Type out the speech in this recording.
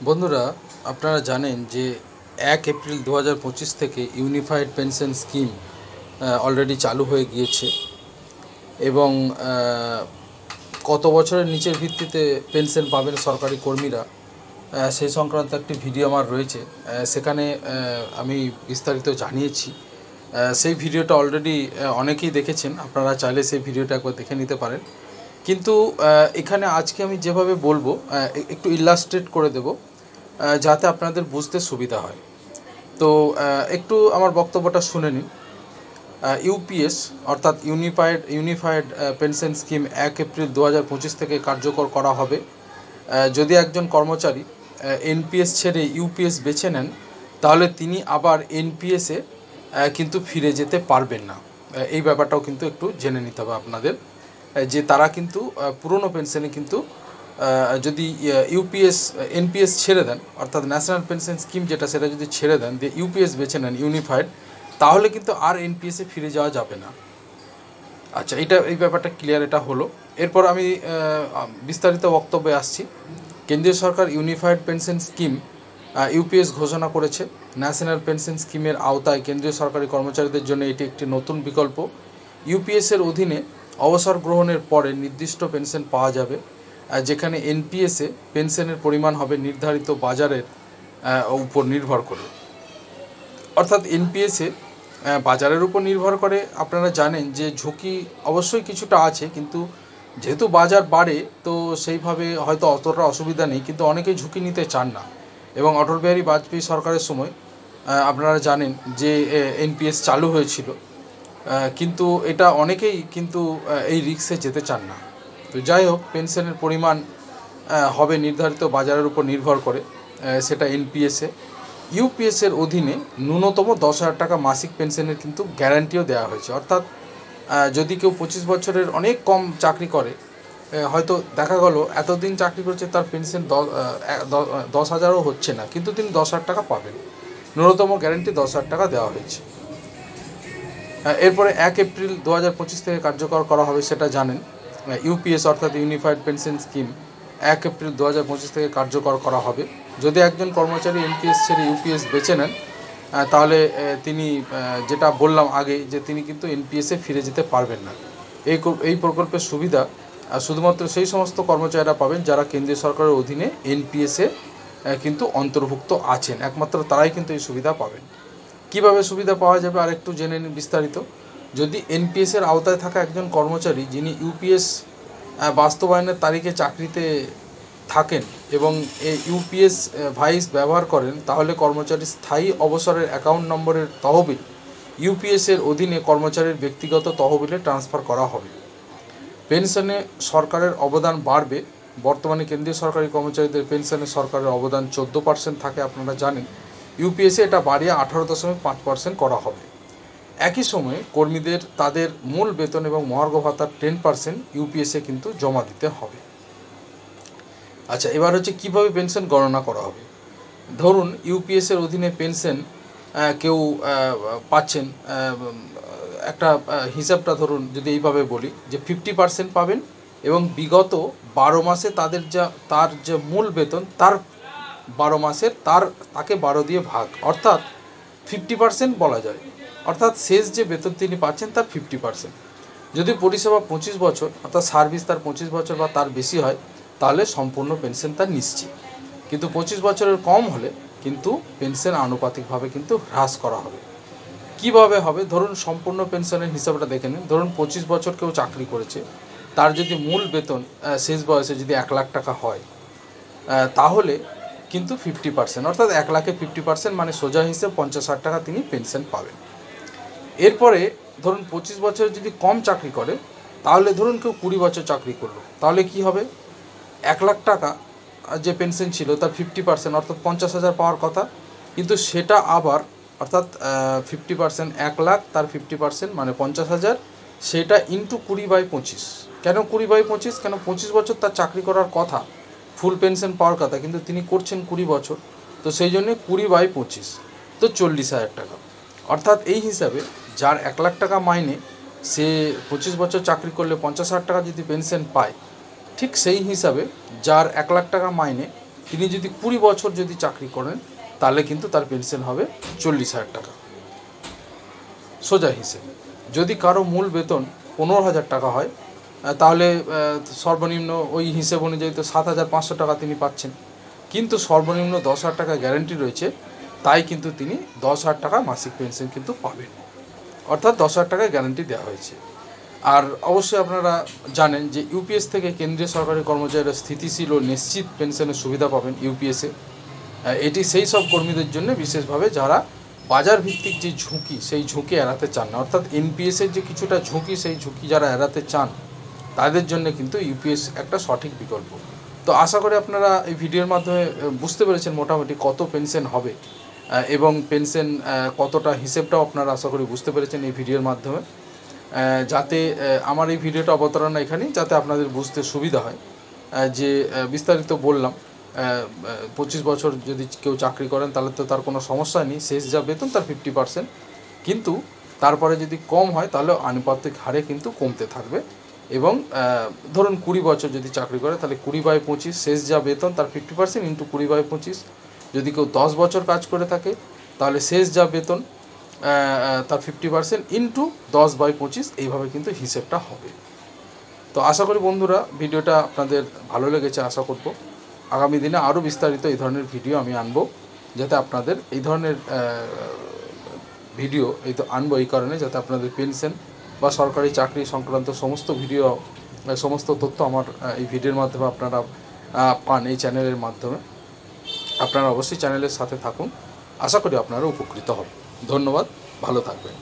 বন্ধুরা, আপনারা জানেন যে 1 এপ্রিল 2025 থেকে ইউনিফাইড পেনশন স্কিম অলরেডি চালু হয়ে গিয়েছে এবং কত বছরের নিচের ভিত্তিতে পেনশন পাবেন সরকারি কর্মীরা সেই সংক্রান্ত একটি ভিডিও আমার রয়েছে। সেখানে আমি বিস্তারিত জানিয়েছি। সেই ভিডিওটা অলরেডি অনেকেই দেখেছেন। আপনারা চাইলে সেই ভিডিওটা একবার দেখে নিতে পারেন। কিন্তু এখানে আজকে আমি যেভাবে বলবো একটু ইলাস্ট্রেট করে দেব যাতে আপনাদের বুঝতে সুবিধা হয়। তো একটু আমার বক্তব্যটা শুনে নিন। ইউপিএস অর্থাৎ ইউনিফাইড পেনশন স্কিম 1 এপ্রিল 2025 থেকে কার্যকর করা হবে। যদি একজন কর্মচারী এনপিএস ছেড়ে ইউপিএস বেছে নেন, তাহলে তিনি আবার এনপিএসে কিন্তু ফিরে যেতে পারবেন না। এই ব্যাপারটাও কিন্তু একটু জেনে নিতে হবে আপনাদের, যে তারা কিন্তু পুরনো পেনশনে কিন্তু যদি এনপিএস ছেড়ে দেন, অর্থাৎ ন্যাশনাল পেনশন স্কিম যেটা, সেটা যদি ছেড়ে দেন দিয়ে ইউপিএস বেছে নেন ইউনিফাইড, তাহলে কিন্তু আর এনপিএসে ফিরে যাওয়া যাবে না। আচ্ছা, এই ব্যাপারটা ক্লিয়ার, এটা হলো। এরপর আমি বিস্তারিত বক্তব্যে আসছি। কেন্দ্রীয় সরকার ইউনিফাইড পেনশন স্কিম ইউপিএস ঘোষণা করেছে। ন্যাশনাল পেনশন স্কিমের আওতায় কেন্দ্রীয় সরকারি কর্মচারীদের জন্য এটি একটি নতুন বিকল্প। ইউপিএসের অধীনে অবসর গ্রহণের পরে নির্দিষ্ট পেনশন পাওয়া যাবে, যেখানে এনপিএসে পেনশনের পরিমাণ হবে নির্ধারিত বাজারের উপর নির্ভর করে। অর্থাৎ এনপিএসে বাজারের উপর নির্ভর করে। আপনারা জানেন যে ঝুঁকি অবশ্যই কিছুটা আছে, কিন্তু যেহেতু বাজার বাড়ে তো সেইভাবে হয়তো অতটা অসুবিধা নেই, কিন্তু অনেকেই ঝুঁকি নিতে চান না। এবং অটল বিহারী বাজপেয়ী সরকারের সময় আপনারা জানেন যে এনপিএস চালু হয়েছিল, কিন্তু এটা অনেকেই কিন্তু এই রিস্কে যেতে চান না। তো যাই হোক, পেনশনের পরিমাণ হবে নির্ধারিত বাজারের উপর নির্ভর করে, সেটা এনপিএসে। ইউপিএসের অধীনে ন্যূনতম 10,000 টাকা মাসিক পেনশনের কিন্তু গ্যারান্টিও দেওয়া হয়েছে। অর্থাৎ যদি কেউ 25 বছরের অনেক কম চাকরি করে, হয়তো দেখা গেল এতদিন চাকরি করছে, তার পেনশন 10,000ও হচ্ছে না, কিন্তু তিনি 10,000 টাকা পাবেন। ন্যূনতম গ্যারান্টি 10,000 টাকা দেওয়া হয়েছে। এরপরে 1 এপ্রিল 2025 থেকে কার্যকর করা হবে, সেটা জানেন। ইউপিএস অর্থাৎ ইউনিফাইড পেনশন স্কিম 1 এপ্রিল 2025 থেকে কার্যকর করা হবে। যদি একজন কর্মচারী এনপিএস ছেড়ে ইউপিএস বেছে নেন, তাহলে তিনি যেটা বললাম আগে, যে তিনি কিন্তু এনপিএসে ফিরে যেতে পারবেন না। এই প্রকল্পের সুবিধা শুধুমাত্র সেই সমস্ত কর্মচারীরা পাবেন যারা কেন্দ্রীয় সরকারের অধীনে এনপিএসে কিন্তু অন্তর্ভুক্ত আছেন। একমাত্র তারাই কিন্তু এই সুবিধা পাবেন। কিভাবে সুবিধা পাওয়া যাবে আর একটু জেনে নিন বিস্তারিত। যদি এনপিএসের আওতায় থাকা একজন কর্মচারী যিনি ইউপিএস বাস্তবায়নের তারিখে চাকরিতে থাকেন এবং এই ইউপিএস ভাইস ব্যবহার করেন, তাহলে কর্মচারীর স্থায়ী অবসরের অ্যাকাউন্ট নম্বরের তহবিল ইউপিএসের অধীনে কর্মচারীর ব্যক্তিগত তহবিলে ট্রান্সফার করা হবে। পেনশনে সরকারের অবদান বাড়বে। বর্তমানে কেন্দ্রীয় সরকারি কর্মচারীদের পেনশনে সরকারের অবদান 14% থাকে, আপনারা জানেন। ইউপিএসে এটা বাড়িয়ে 18.5% করা হবে। একই সময়ে কর্মীদের তাদের মূল বেতন এবং মহার্ঘ ভাতার 10% ইউপিএসে কিন্তু জমা দিতে হবে। আচ্ছা, এবার হচ্ছে কিভাবে পেনশন গণনা করা হবে। ধরুন ইউপিএসের অধীনে পেনশন কেউ পাচ্ছেন, একটা হিসাবটা ধরুন যদি এইভাবে বলি, যে 50% পাবেন এবং বিগত 12 মাসে তার যে মূল বেতন তার 12 মাসের তাকে 12 দিয়ে ভাগ, অর্থাৎ 50% বলা যায়। অর্থাৎ শেষ যে বেতন তিনি পাচ্ছেন তার 50%। যদি পরিষেবা 25 বছর অর্থাৎ সার্ভিস তার 25 বছর বা তার বেশি হয়, তাহলে সম্পূর্ণ পেনশন তার নিশ্চিত। কিন্তু 25 বছরের কম হলে কিন্তু পেনশন আনুপাতিকভাবে কিন্তু হ্রাস করা হবে। কিভাবে হবে? ধরুন সম্পূর্ণ পেনশনের হিসাবটা দেখে নিন। ধরুন 25 বছর কেউ চাকরি করেছে, তার যদি মূল বেতন শেষ বয়সে যদি 1 লাখ টাকা হয়, তাহলে কিন্তু 50%, অর্থাৎ 1 লাখে 50% মানে সোজা হিসেবে 50,000 টাকা তিনি পেনশন পাবেন। এরপরে ধরুন 25 বছর যদি কম চাকরি করে, তাহলে ধরুন কেউ 20 বছর চাকরি করলো, তাহলে কি হবে? 1 লাখ টাকা যে পেনশন ছিল তার 50%, অর্থাৎ 50,000 পাওয়ার কথা, কিন্তু সেটা আবার অর্থাৎ 50%, 1 লাখ তার 50% মানে 50,000, সেটা ইন্টু 20/25। কেন 20/25? কেন 25 বছর তার চাকরি করার কথা, ফুল পেনশন পাওয়ার কথা, কিন্তু তিনি করছেন 20 বছর, তো সেই জন্যে 20/25 তো 40,000 টাকা। অর্থাৎ এই হিসাবে যার 1 লাখ টাকা মাইনে, সে 25 বছর চাকরি করলে 50,000 টাকা যদি পেনশন পায়, ঠিক সেই হিসাবে যার 1 লাখ টাকা মাইনে তিনি যদি 20 বছর যদি চাকরি করেন তাহলে কিন্তু তার পেনশন হবে 40,000 টাকা সোজা হিসেব। যদি কারো মূল বেতন 15,000 টাকা হয় তাহলে সর্বনিম্ন ওই হিসেব অনুযায়ী তো 7,500 টাকা তিনি পাচ্ছেন, কিন্তু সর্বনিম্ন 10,000 টাকা গ্যারান্টি রয়েছে, তাই কিন্তু তিনি 10,000 টাকা মাসিক পেনশন কিন্তু পাবেন, অর্থাৎ 10,000 টাকা গ্যারান্টি দেওয়া হয়েছে। আর অবশ্যই আপনারা জানেন যে ইউপিএস থেকে কেন্দ্রীয় সরকারি কর্মচারীরা স্থিতিশীল ও নিশ্চিত পেনশনের সুবিধা পাবেন ইউপিএসে। এটি সেই সব কর্মীদের জন্য বিশেষভাবে যারা বাজার ভিত্তিক যে ঝুঁকি সেই ঝুঁকি এড়াতে চান না, অর্থাৎ এনপিএসের যে কিছুটা ঝুঁকি সেই ঝুঁকি যারা এড়াতে চান তাদের জন্য কিন্তু ইউপিএস একটা সঠিক বিকল্প। তো আশা করি আপনারা এই ভিডিওর মাধ্যমে বুঝতে পেরেছেন মোটামুটি কত পেনশন হবে এবং পেনশন কতটা হিসেবটাও আপনারা আশা করি বুঝতে পেরেছেন এই ভিডিওর মাধ্যমে। যাতে আমার এই ভিডিওটা অবতারণা এখানেই যাতে আপনাদের বুঝতে সুবিধা হয় যে বিস্তারিত বললাম। 25 বছর যদি কেউ চাকরি করেন তাহলে তো তার কোনো সমস্যা নেই, শেষ যা বেতন তার 50%, কিন্তু তারপরে যদি কম হয় তাহলে আনুপাতিক হারে কিন্তু কমতে থাকবে। এবং ধরুন 20 বছর যদি চাকরি করে তাহলে 20/25 শেষ যা বেতন তার 50% ইন্টু 20/25। যদি কেউ 10 বছর কাজ করে থাকে তাহলে শেষ যা বেতন তার 50% ইন্টু 10/25, এইভাবে কিন্তু হিসেবটা হবে। তো আশা করি বন্ধুরা ভিডিওটা আপনাদের ভালো লেগেছে, আশা করব আগামী দিনে আরও বিস্তারিত এই ধরনের ভিডিও আমি আনবো, যাতে আপনাদের এই ধরনের ভিডিও এই তো আনবো এই কারণে যাতে আপনাদের পেনশন বা সরকারি চাকরি সংক্রান্ত সমস্ত ভিডিও সমস্ত তথ্য আমার এই ভিডিওর মাধ্যমে আপনারা পান এই চ্যানেলের মাধ্যমে। আপনারা অবশ্যই চ্যানেলের সাথে থাকুন, আশা করি আপনারা উপকৃত হবেন। ধন্যবাদ, ভালো থাকবেন।